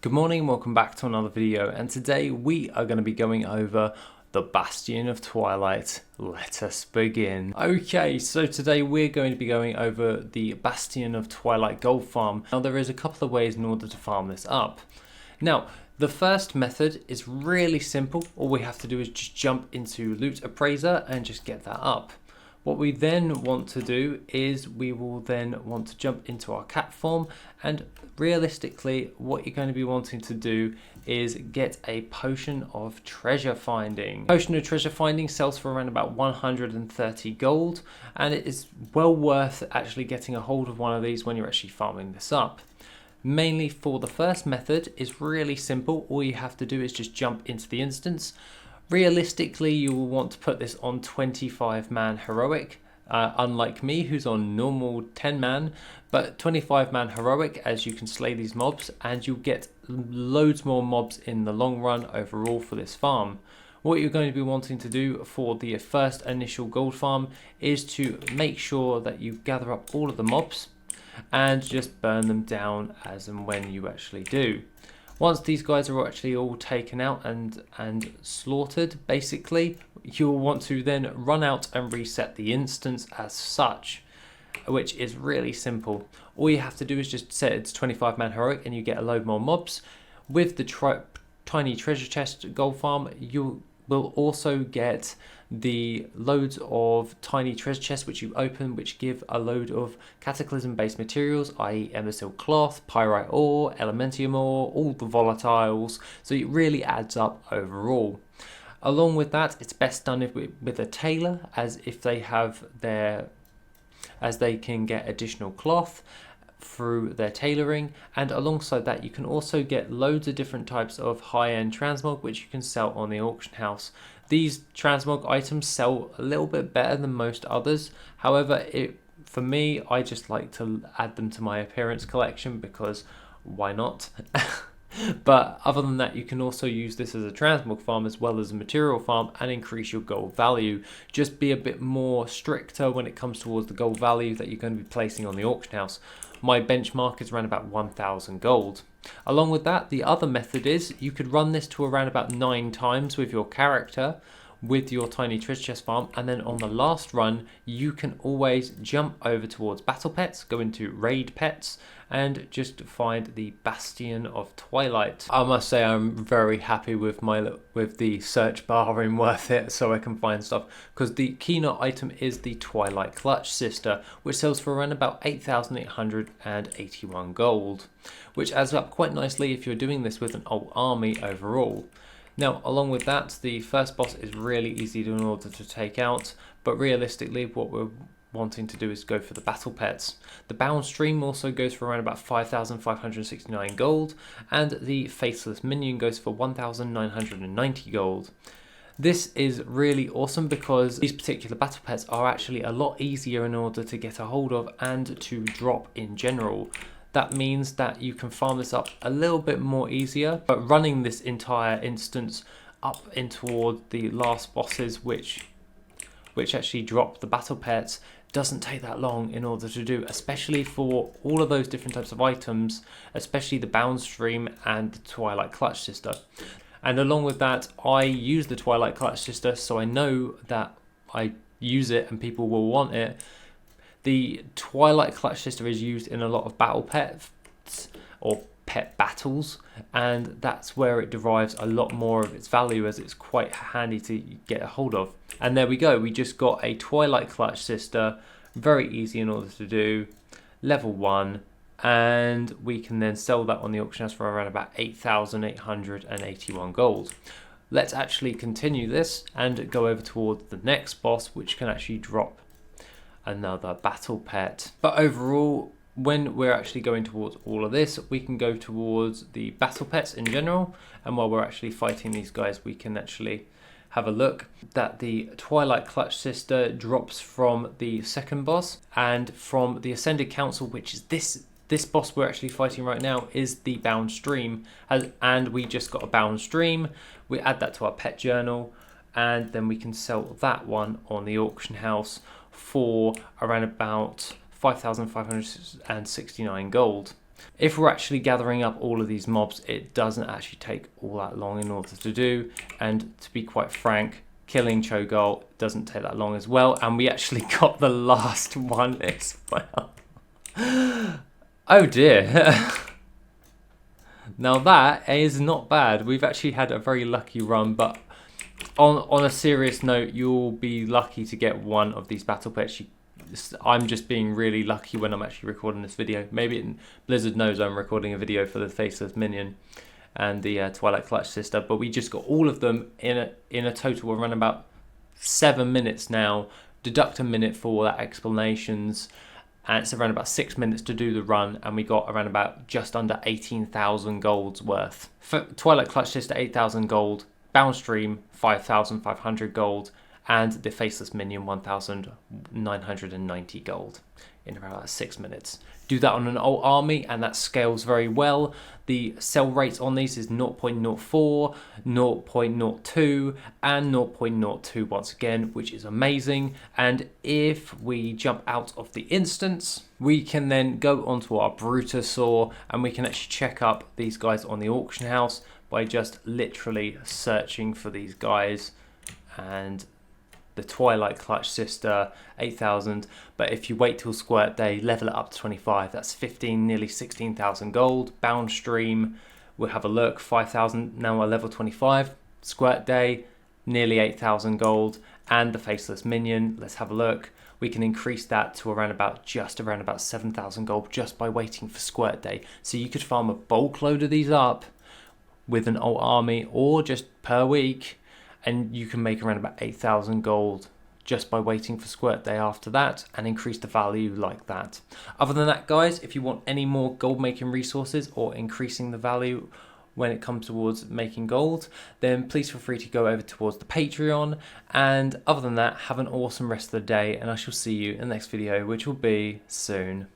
Good morning and welcome back to another video, and today we are going to be going over the Bastion of Twilight. Let us begin. Okay, so today we're going to be going over the Bastion of Twilight gold farm. Now there is a couple of ways in order to farm this up. Now the first method is really simple. All we have to do is just jump into Loot Appraiser and just get that up. What we then want to do is we will then want to jump into our cat form, and realistically what you're going to be wanting to do is get a potion of treasure finding. Potion of treasure finding sells for around about 130 gold, and it is well worth actually getting a hold of one of these when you're actually farming this up. Mainly for the first method is really simple. All you have to do is just jump into the instance. Realistically, you will want to put this on 25-man heroic, unlike me who's on normal 10-man, but 25-man heroic, as you can slay these mobs and you'll get loads more mobs in the long run overall for this farm. What you're going to be wanting to do for the first initial gold farm is to make sure that you gather up all of the mobs and just burn them down as and when you actually do. Once these guys are actually all taken out and slaughtered, basically, you'll want to then run out and reset the instance as such, which is really simple. All you have to do is just set it to 25-man heroic and you get a load more mobs. With the tiny treasure chest gold farm, you will also get the loads of tiny treasure chests which you open, which give a load of cataclysm based materials, i.e. emerald cloth, pyrite ore, elementium ore, all the volatiles, so it really adds up overall. Along with that, it's best done with a tailor, as they can get additional cloth through their tailoring, and alongside that you can also get loads of different types of high-end transmog which you can sell on the auction house. These transmog items sell a little bit better than most others, however for me I just like to add them to my appearance collection because why not? But other than that, you can also use this as a transmog farm as well as a material farm and increase your gold value. Just be a bit more stricter when it comes towards the gold value that you're going to be placing on the auction house. My benchmark is around about 1,000 gold. Along with that, the other method is you could run this to around about 9 times with your character with your tiny treasure chest farm, and then on the last run you can always jump over towards battle pets, go into raid pets and just find the Bastion of Twilight. I must say I'm very happy with the search bar in Worth It, so I can find stuff, because the keynote item is the Twilight Clutch Sister, which sells for around about 8,881 gold, which adds up quite nicely if you're doing this with an alt army overall. Now, along with that, the first boss is really easy in order to take out, but realistically what we're wanting to do is go for the battle pets. The bound stream also goes for around about 5,569 gold, and the faceless minion goes for 1,990 gold. This is really awesome because these particular battle pets are actually a lot easier in order to get a hold of and to drop in general. That means that you can farm this up a little bit more easier, but running this entire instance up in toward the last bosses which actually drop the battle pets doesn't take that long in order to do, especially for all of those different types of items, especially the bound stream and the Twilight Clutch Sister. And along with that, I use the Twilight Clutch Sister, so I know that I use it and people will want it. The Twilight Clutch Sister is used in a lot of battle pets or pet battles, and that's where it derives a lot more of its value, as it's quite handy to get a hold of. And there we go, we just got a Twilight Clutch Sister, very easy in order to do, level 1, and we can then sell that on the auction house for around about 8,881 gold. Let's actually continue this and go over towards the next boss, which can actually drop another battle pet. But overall, when we're actually going towards all of this, we can go towards the battle pets in general, and while we're actually fighting these guys, we can actually have a look that the Twilight Clutch Sister drops from the second boss, and from the Ascended Council, which is this boss we're actually fighting right now, is the bound stream, and we just got a bound stream. We add that to our pet journal, and then we can sell that one on the auction house for around about 5,569 gold. If we're actually gathering up all of these mobs, it doesn't actually take all that long in order to do, and to be quite frank, killing 𝐤𝐿 doesn't take that long as well, and we actually got the last one as well. Oh dear. Now that is not bad. We've actually had a very lucky run, but on a serious note, you'll be lucky to get one of these battle pets. I'm just being really lucky when I'm actually recording this video. Maybe Blizzard knows I'm recording a video for the Faceless Minion and the Twilight Clutch Sister, but we just got all of them in a total of around about 7 minutes now. Deduct a minute for that explanations, and it's around about 6 minutes to do the run, and we got around about just under 18,000 golds worth. For Twilight Clutch Sister, 8,000 gold, Boundstream 5,500 gold, and the Faceless Minion 1,990 gold in about 6 minutes. Do that on an old army and that scales very well. The sell rate on these is 0.04, 0.02 and 0.02 once again, which is amazing. And if we jump out of the instance, we can then go onto our Brutosaur and we can actually check up these guys on the auction house by just literally searching for these guys. And the Twilight Clutch Sister, 8,000, but if you wait till Squirt Day, level it up to 25, that's 15, nearly 16,000 gold. Boundstream, we'll have a look, 5,000, now we're level 25. Squirt Day, nearly 8,000 gold. And the Faceless Minion, let's have a look. We can increase that to just around about 7,000 gold just by waiting for Squirt Day. So you could farm a bulk load of these up with an old army or just per week, and you can make around about 8,000 gold just by waiting for Squirt Day after that and increase the value like that. Other than that, guys, if you want any more gold making resources or increasing the value when it comes towards making gold, then please feel free to go over towards the Patreon. And other than that, have an awesome rest of the day, and I shall see you in the next video, which will be soon.